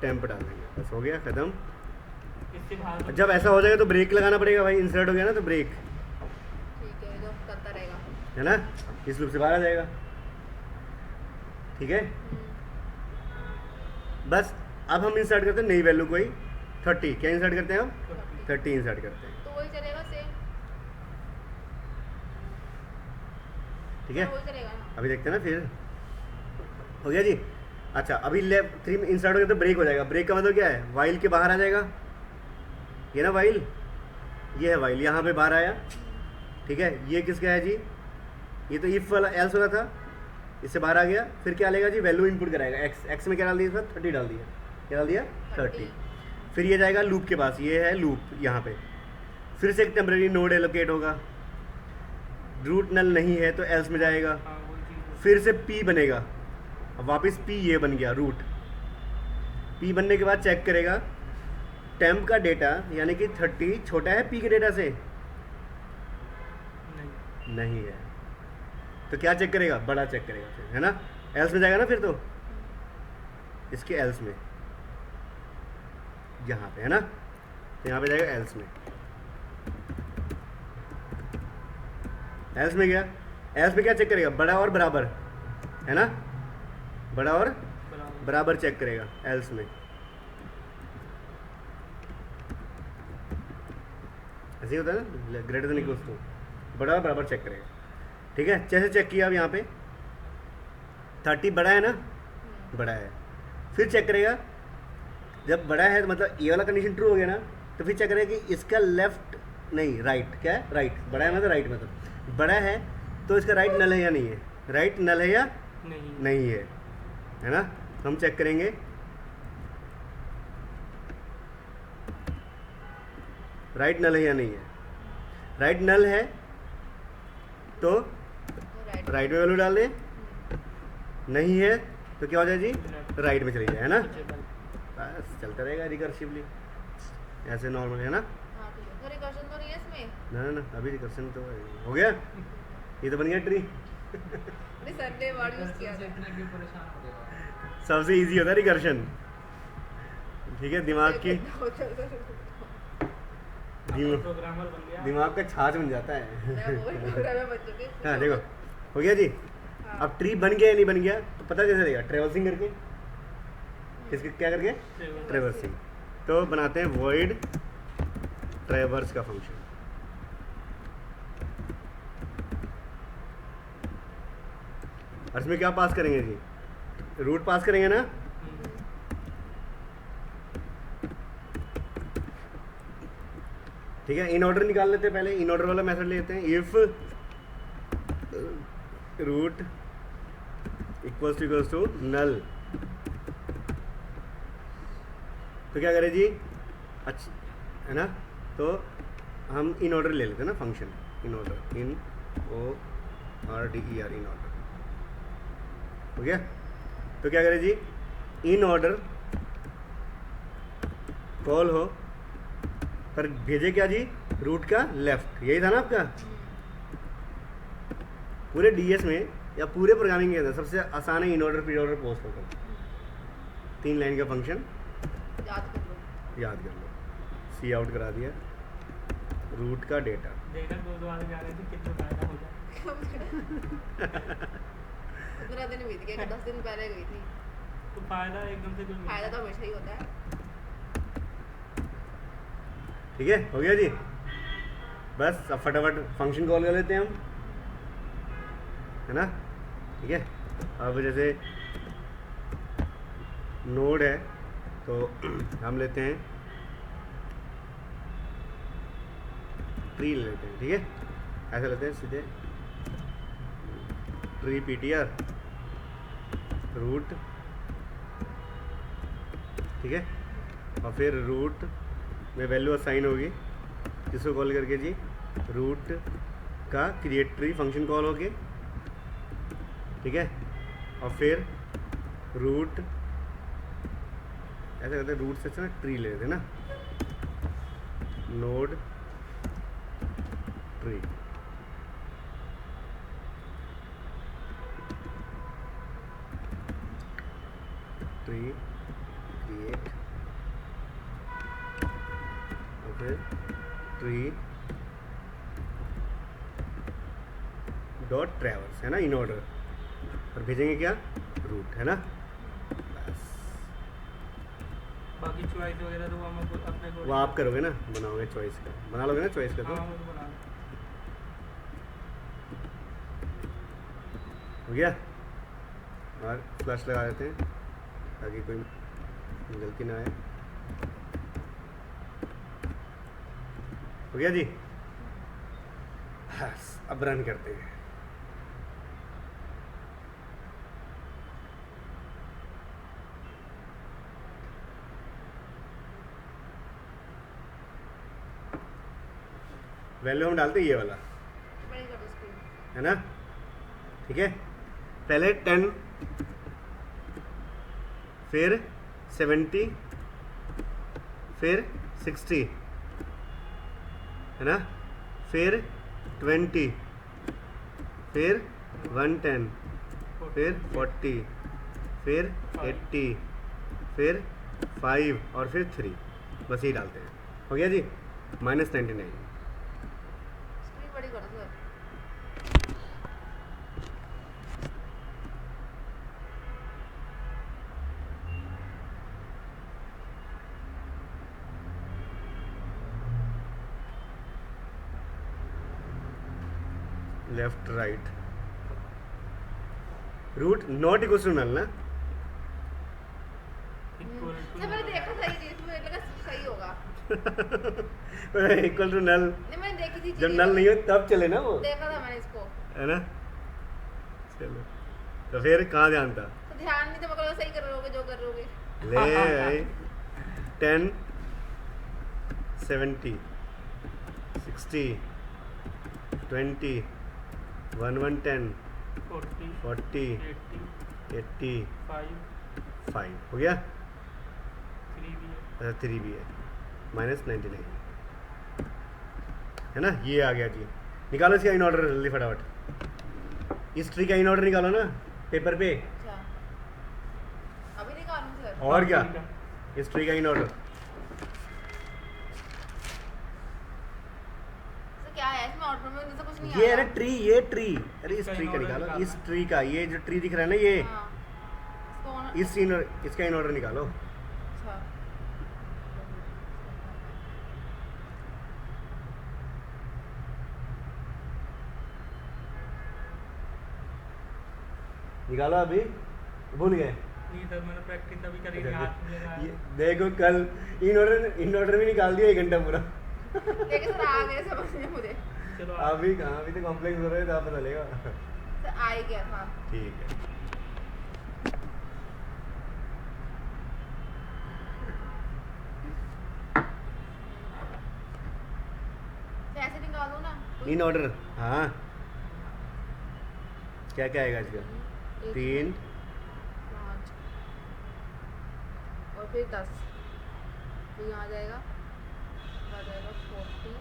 टेम्प डालेंगे, बस हो गया खत्म। इससे बाहर जब ऐसा हो जाएगा तो ब्रेक लगाना पड़ेगा भाई, इंसर्ट हो गया ना तो ब्रेक, ठीक है, तो करता रहेगा। है ना, इस लूप से बाहर आ जाएगा, ठीक है। बस अब हम इंसर्ट करते हैं नई वैल्यू कोई 30, क्या इंसर्ट करते हैं हम, 30 इंसर्ट करते हैं, तो वही चलेगा सेम, ठीक है। वही चलेगा ना। अभी देखते हैं ना, फिर हो गया जी। अच्छा अभी लेफ्ट 3 में इंसर्ट हो गया तो ब्रेक हो जाएगा। ब्रेक का मतलब क्या है, वाइल के बाहर आ जाएगा, ये ना वाइल, ये है वाइल, यहाँ पे बाहर आया, ठीक है। ये किसका है जी, ये तो इफ वाला एल्स वाला था, इससे बाहर आ गया। फिर क्या लेगा जी, वैल्यू इनपुट कराएगा, एक्स, एक्स में क्या डाल दिया, 30 डाल दिया, क्या डाल दिया 30। फिर ये जाएगा लूप के पास, ये है लूप यहाँ पे, फिर से एक टेम्परेरी नोड एलोकेट होगा, रूट नल नहीं है तो एल्स में जाएगा, हाँ वही चीज़ फिर से पी बनेगा, अब वापस पी ये बन गया रूट। पी बनने के बाद चेक करेगा टेम्प का डेटा, यानी कि 30 छोटा है पी के डेटा से, नहीं। नहीं है, तो क्या चेक करेगा, बड़ा चेक करेगा फिर, है ना, एल्स में जाएगा ना फिर, तो इसके एल्स में, यहाँ पे, है ना, तो यहाँ पे जाएगा एल्स में, एल्स में गया। एल्स में क्या चेक करेगा, बड़ा और बराबर, है ना, बड़ा और बराबर बराबर चेक करेगा एल्स में, ऐसे ही होता है ना, ग्रेटर देन इक्वल्स टू, बड़ा और बराबर चेक करेगा, ठीक है। जैसे चेक किया अब यहाँ पे 30 बड़ा है ना, बड़ा है, फिर चेक करेगा, जब बड़ा है तो मतलब ये वाला कंडीशन ट्रू हो गया ना, तो फिर चेक करेगा कि इसका लेफ्ट नहीं राइट, क्या है राइट, बड़ा है मतलब राइट, मतलब बड़ा है तो इसका राइट नल है या नहीं है, राइट नल है या नहीं। नहीं है ना, हम चेक करेंगे। राइट नल है या नहीं है, राइट नल है तो राइट। राइट में वैल्यू डाल दें, नहीं है तो क्या हो जाए जी, राइट में चली जाए, है ना, बस चलता रहेगा रिकर्सिवली ऐसे नॉर्मल, है ना। हाँ ठीक है, तो रिकर्शन तो नहीं है इसमें। ना ना अभी रिकर्शन तो हो गया, ये तो बन गया ट्री। नहीं सर ने वर्ड यूज किया था। इतने भी परेशान हो गया। सबसे इजी होता है रिकर्शन, ठीक है। दिमाग की प्रोग्रामर बन गया। दिमाग का छाछ बन जाता है। मैं वही प्रोग्रामर बन चुकी हूँ। हाँ देखो हो गया जी। हाँ। अब ट्री बन गया या नहीं बन गया तो पता कैसे लगेगा, ट्रेवर्सिंग करके, किसके क्या करके, ट्रेवर्सिंग। तो बनाते हैं वॉइड ट्रेवर्स का फंक्शन। और इसमें क्या पास करेंगे जी, रूट पास करेंगे ना। ठीक है, इन ऑर्डर निकाल लेते हैं पहले, इन ऑर्डर वाला मेथड लेते हैं। If root equals to null, तो क्या करें जी, अच्छा है ना, तो हम इन ऑर्डर ले लेते हैं ना function, in order, in ORDER, in order हो गया। तो क्या करें जी, इन ऑर्डर कॉल हो पर भेजे क्या जी, रूट का लेफ्ट, यही था ना आपका। पूरे डीएस में या पूरे प्रोग्रामिंग के अंदर सबसे आसान है इन order pre order post order, 3 line का फंक्शन याद कर लो। याद कर लो। सी आउट करा दिया, रूट का डेटा। देखा दो आगे जा रहे थे कितना फायदा हो जाए। पूरा दिन बीत गया, 10 दिन पहले गई थी। तो फायदा एकदम से कुछ नहीं। फायदा तो हमेशा ही होता है। ठीक है, हो गया जी। बस अब फटाफट फंक्शन कॉल कर लेते हैं हम, है ना। ठीक है, अब जैसे नोड है तो हम लेते हैं ट्री ले लेते हैं। ठीक है, ऐसे लेते हैं सीधे ट्री पीटीआर रूट, ठीक है, और फिर रूट में वैल्यू असाइन होगी जिसको कॉल करके जी रूट का क्रिएट ट्री फंक्शन कॉल होके, ठीक है, और फिर रूट ऐसा करते हैं, रूट से ना ट्री ले लेते हैं ना, नोड ट्री, ट्री क्रिएट और फिर ट्री डॉट ट्रैवर्स, है ना, इन ऑर्डर, और भेजेंगे क्या, रूट, है ना, बस। बाकी चॉइस वगैरह तो वो हम अपने को वो आप करोगे ना, बनाओगे चॉइस का, बना लोगे ना चॉइस का, तो हाँ वो तो बना लें। हो गया। और फ्लश लगा देते हैं ताकि कोई गलती ना आए। हो गया जी, बस अब रन करते हैं। वैल्यू हम डालते हैं ये वाला, बड़ी कर दो स्क्रीन। है ना, ठीक है, पहले 10, फिर 70, फिर 60, है ना, फिर 20, फिर 110, फिर 40, फिर 80, फिर 5 और फिर 3, बस यही डालते हैं। हो गया जी, -99। स्क्रीन बड़ी कर दो sir. Left right, root not equal to null ना, इक्वल टू सर मैंने देखा था ये चीज, मुझे लगा सही होगा। इक्वल टू नल, नहीं मैंने देखी थी जब चीज़, नल नहीं हो तब चले ना वो, देखा था मैंने इसको, है ना। चलो तो फिर कहाँ ध्यान था, तो ध्यान नहीं, तो मैं कहा सही कर रहे होगे जो कर रहे होगे। ले भाई 10, 70, 60, 20, 110, 40 40, 80 80, 5 5 हो गया। 3 भी है। अच्छा 3 भी है, -99, है ना, ये आ गया जी। निकालो इसका इन ऑर्डर जल्दी फटाफट, इस ट्री का इन ऑर्डर निकालो ना पेपर पे, अच्छा अभी निकालूं सर? और क्या, ठीक है। इस ट्री का इन ऑर्डर, सर क्या है इसमें ऑर्डर में, जैसे कुछ नहीं ये आया। अरे ट्री, ये ट्री, अरे इस इसका ट्री in का order निकालो, निकालना इस है। ट्री का, ये जो ट्री दिख रहा है ना ये, हाँ इसको इस इसका इन ऑर्डर निकालो। अच्छा निकालो अभी, भूल गए। नहीं सर मैंने प्रैक्टिस अभी करी अच्छा, नहीं, हाथ में लगा ये है। देखो कल इन ऑर्डर भी निकाल दिया 1 घंटा पूरा। लेकिन सर आ गए समझ में मुझे, चलो अभी कहाँ, अभी तो कॉम्प्लेक्स हो रहे हैं तो आप पता चलेगा। सर आ ही गया था। ठीक है, तो ऐसे निकाल दो ना। इन ऑर्डर, हाँ क्या क्या आएगा इसका, 3, 5 और फिर 10, फिर यहाँ आ जाएगा, आ जाएगा 40,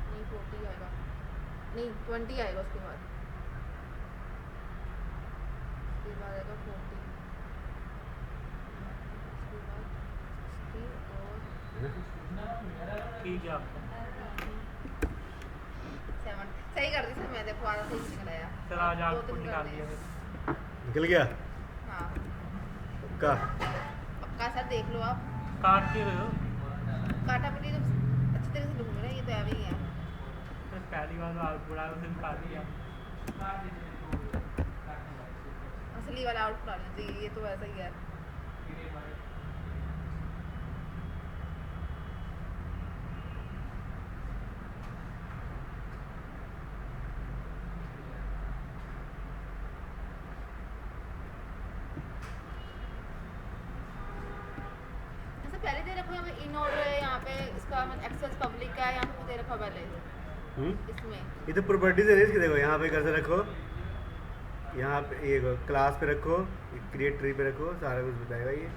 नहीं 40 आएगा, नहीं 20 आएगा उसके बाद, उसके बाद आएगा 40, उसके बाद 60 और ठीक है आपका। 7 सही कर दी सर, मैं देखो आधा सही निकल आया। सर आज दो आउटपुट तीन निकाल कर दिया दिए। सर। निकल गया हाँ का, पक्का सर देख लो आप, काट क्यों रहे हो? काटा पट्टी तो अच्छी तरह से ढूंढ रहे हैं, ये तो ऐसे ही है। सर पहली बार आउटपुट आया उसे निकाल दिया। असली वाला आउटपुट आना चाहिए, ये तो ऐसा ही है। देखो यहाँ पे इन ऑर्डर है, यहाँ पे इसका एक्सेस पब्लिक का है, यहाँ पे दे रखा पहले इसमें। ये तो प्रॉपर्टीज है ना इसकी, देखो यहाँ पे कैसे रखो, यहाँ पे ये क्लास पे रखो, क्रिएट ट्री पे रखो, सारा कुछ बताएगा ये।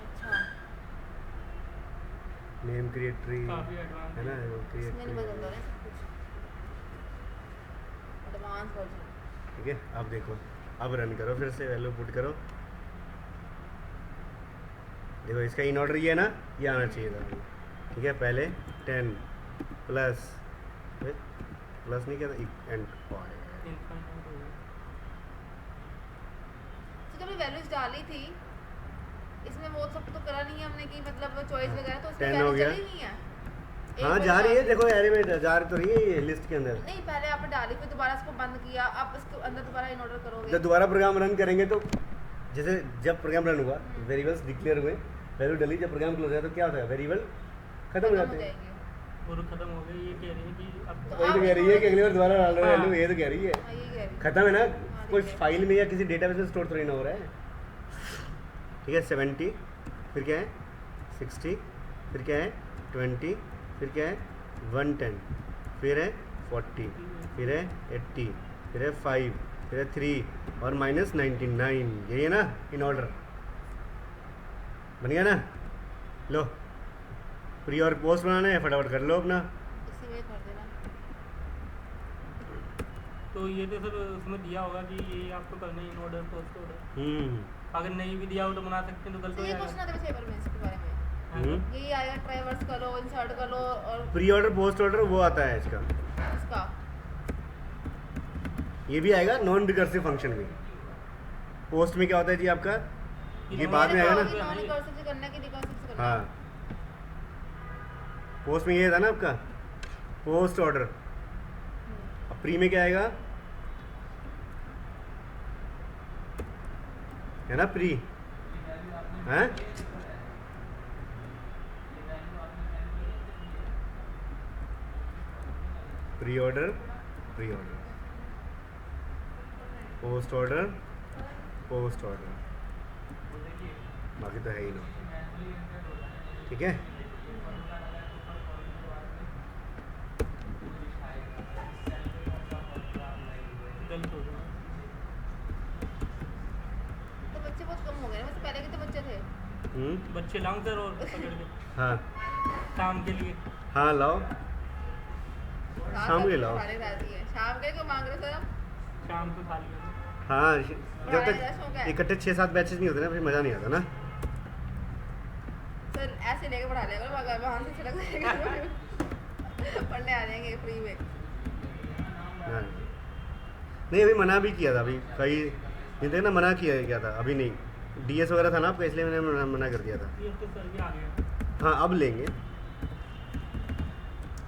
अच्छा नेम क्रिएट ट्री काफी एडवांस है ना, वो क्रिएट इसमें नहीं ट्री। बदलता ना सब कुछ, एडवांस वर्जन। ठीक है, अब देखो, अब रन करो, फिर से वैल्यू पुट करो। देखो इसका इन ऑर्डर ये है ना, ये आना चाहिए था। ठीक है, पहले 10 प्लस प्लस नहीं क्या था, एंड तो जब वैल्यूज डाली थी इसमें, वो सब तो करा नहीं है हमने कि मतलब चॉइस वगैरह, तो उसमें 10 हो वैल्यू गया। चली नहीं है। एक हाँ बार जा रही है, डाली- देखो एरे में जा रही तो रही है ये लिस्ट के अंदर। नहीं, पहले आपने डाली, फिर दोबारा इसको बंद किया, आप इसके अंदर दोबारा इन ऑर्डर करोगे। जब दोबारा प्रोग्राम रन करेंगे तो जैसे जब प्रोग्राम रन हुआ, वेरिएबल्स डिक्लेयर हुए, वैल्यू डली, जब प्रोग्राम क्लोज होता है तो क्या होता है, वेरिएबल खत्म हो जाते हैं। जाएंगे। और खत्म हो गई। ये कह रही है कि अब तो वही तो आप कह रही है कि अगली बार दोबारा डाल रहे हो हाँ। वैल्यू, ये तो कह रही है। हाँ, ये कह रही हूँ। खत्म है ना, हाँ, कोई ठीक है। फाइल में या किसी डेटाबेस में स्टोर थोड़ी ना हो रहा है। ठीक है, 70, फिर क्या है 60, फिर क्या है 20, फिर क्या है 110, फिर है 40, फिर है 80, फिर है 5, फिर है 3 और -99। यही है ना इन ऑर्डर, बन गया ना। लो, प्री और पोस्ट बनाना है, फटाफट कर लो अपना। इसी में कर देना। तो ये तो सर उसमें दिया होगा कि ये आपको करना है इन ऑर्डर पोस्ट ऑर्डर। अगर नहीं भी दिया हो तो बना सकते हैं, तो गलत तो हो ये जाएगा। क्वेश्चन आता है पेपर में इसके बारे में, हम्म। यही आएगा, ट्राइवर्स करो, इंसर्ट करो और प्री ऑर्डर पोस्ट ऑर्डर वो आता है इसका, इसका ये भी आएगा नॉन रिकर्सिव फंक्शन भी। पोस्ट में क्या होता है जी आपका, ये बाद में आएगा ना। नॉन रिकर्सिव से करना है कि रिकर्सिव से करना है? हाँ, पोस्ट में ये था ना आपका पोस्ट ऑर्डर। अब प्री में क्या आएगा, है ना प्री, हैं pre order, pre order, post order, post order, बाकी तो है ही ना। ठीक है, गलत हो गया। तो बच्चे बहुत कम हो गए ना, वैसे पहले कितने बच्चे थे? बच्चे लाऊं सर और पकड़ के हाँ काम के लिए। हाँ लाओ, हाँ, शाम सब के लाओ। सारे रहती है। शाम के क्यों मांग रहे हो सर आप? शाम को खा लिया। हाँ, जब पढ़ाया जा शौक तक है। इकट्ठे 6-7 बैचेस नहीं होते ना, फिर मज़ा नहीं आता ना। सर ऐसे लेके पढ़ा लिया करो, मगर वहाँ से छिड़क जाएगा। पढ़ने आ जाएंगे फ्री में। हाँ। नहीं, अभी मना भी किया था, अभी कई दिन तक ना मना किया गया था, अभी नहीं। डीएस वगैरह था ना आपका, इसलिए मैंने मना कर दिया था। ये तो सर भी आ गया। हाँ, अब लेंगे।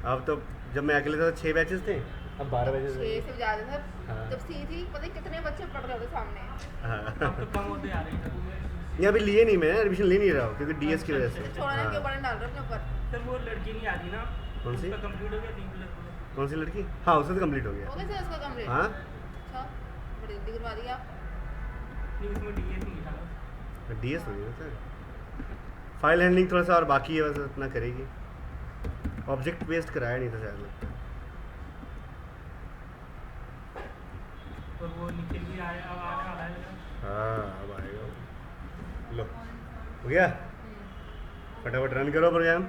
अब तो जब मैं अकेले था 6 बैचेस थे, अब 12 बैचेस 6 लेंगे। से ज़्यादा था। हाँ। जब सी थी पता नहीं कितने बच्चे पढ़ रहे थे सामने। हाँ, अब तो कम होते आ रहे हैं। ये अभी लिए नहीं, मैं एडमिशन ले नहीं रहा हूँ क्योंकि डीएस की वजह से। छोड़ने के हाँ। ऊपर डाल रहे अपने ऊपर। सर वो लड़की नहीं आती ना, कौन सी? उसका कंप्लीट हो गया 3+। कौन सी लड़की? हाँ, उससे तो कंप्लीट हो गया। हो गया सर उसका कंप्लीट? हाँ, अच्छा, बड़ी जल्दी करवा दिया आप। नहीं उसमें डीएस नहीं था। डीएस हो गया सर। फाइल हैंडलिंग थोड़ा सा और बाकी है, बस इतना करेगी। ऑब्जेक्ट बेस्ड कराया नहीं था शायद लगता है। और वो निकल भी आया, अब आने वाला है। हाँ, अब आएगा। लो, हो गया, फटाफट रन करो प्रोग्राम।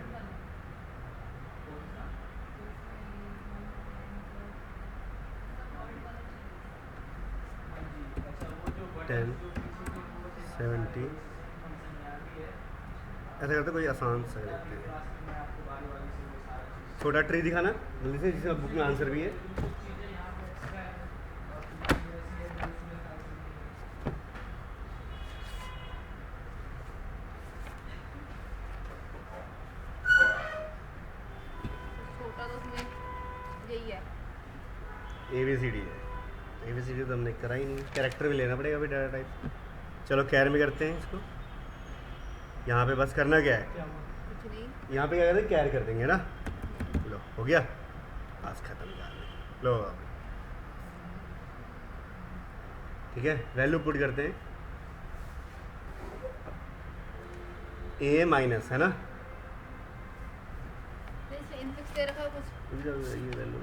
टेन 70 ऐसा करते कोई आसान सा करते हैं। छोटा ट्री दिखाना जल्दी से, जिसमें बुक में आंसर भी है। छोटा तो उसमें यही है। ABCD है, ABCD तो हमने करा ही नहीं। कैरेक्टर भी लेना पड़ेगा अभी, डाटा टाइप। चलो कैर में करते हैं इसको। यहाँ पे बस करना क्या है, क्या हुआ? कुछ नहीं। यहाँ पे क्या कहते हैं, कैर कर देंगे ना। लो, हो गया, बस खत्म कर। लो, ठीक है, वैल्यू पुट करते हैं। ए माइनस है ना, नहीं इनफिक्स दे रखा है कुछ। ये वैल्यू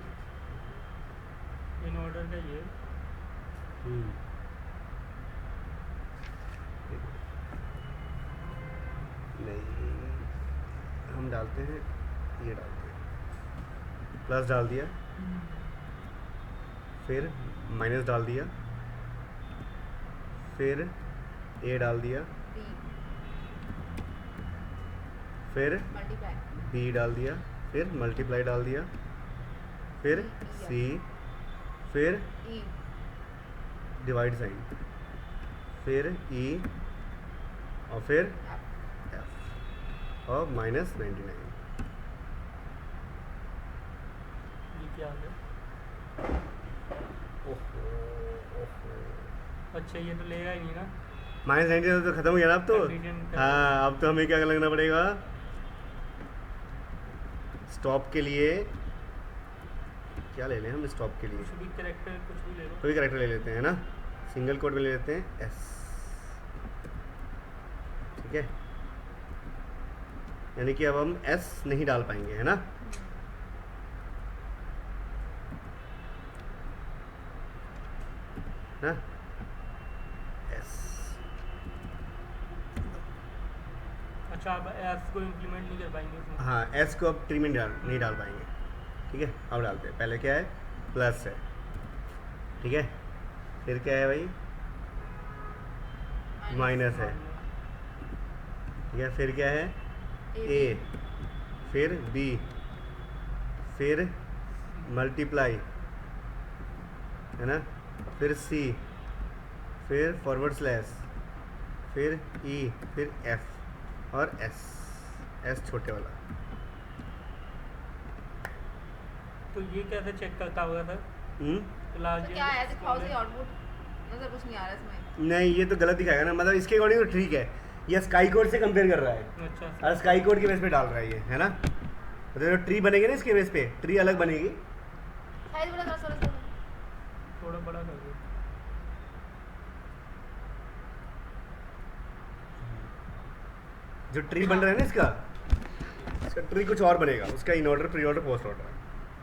इन ऑर्डर का ये नहीं, हम डालते हैं, ये डालते हैं, प्लस डाल दिया, फिर माइनस डाल दिया, फिर ए डाल दिया, बी फिर मल्टीप्लाई बी डाल दिया, फिर मल्टीप्लाई डाल दिया, फिर सी, फिर ई डिवाइड साइन, फिर ई, और फिर एफ एफ और -99। ये क्या है? ओहो ओहो, अच्छा ये तो लेगा ही नहीं ना। -99 तो खत्म हो गया ना अब तो। Condition खत्म। हाँ, अब तो हमें क्या लगना पड़ेगा, स्टॉप के लिए क्या ले लें हम, स्टॉप के लिए कुछ भी कैरेक्टर कुछ भी ले लो। कोई कैरेक्टर ले लेते हैं ना, सिंगल कोड में ले लेते हैं एस, ठीक है, यानी कि अब हम एस नहीं डाल पाएंगे, है ना। हाँ, एस, अच्छा अब एस को इम्प्लीमेंट नहीं कर पाएंगे इसमें। हाँ, एस को अब ट्री में नहीं डाल पाएंगे, ठीक है। अब डालते हैं, पहले क्या है, प्लस है, ठीक है, फिर क्या है भाई, माइनस है, ठीक है, फिर क्या है, ए, फिर बी, फिर मल्टीप्लाई, है ना, फिर सी, फिर फॉरवर्ड स्लैश, फिर ई, फिर एफ और एस, एस छोटे वाला। तो ये कैसे चेक करता होगा सर? तो लास्ट तो क्या है, दिखाओ सही आउटपुट, नजर कुछ नहीं आ रहा इसमें। नहीं, ये तो गलत दिखाएगा ना, मतलब इसके अकॉर्डिंग तो ठीक है, ये स्काई कोड से कंपेयर कर रहा है, अच्छा और स्काई कोड के बेस पे डाल रहा है ये, है ना। तो जो ट्री बनेगी ना इसके बेस पे, ट्री अलग बनेगी। साइज बड़ा कर थोड़ा सा। थोड़ा बड़ा कर दो। जो ट्री बन रहा है ना इसका ट्री कुछ और बनेगा, उसका इन order, pre order, post order.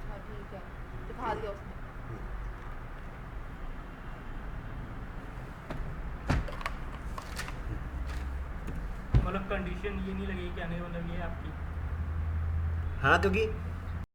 हाँ ठीक है, दिखा दिया उसने। मतलब कंडीशन ये नहीं लगेगी, कहने का मतलब ये है आपकी। हाँ, क्योंकि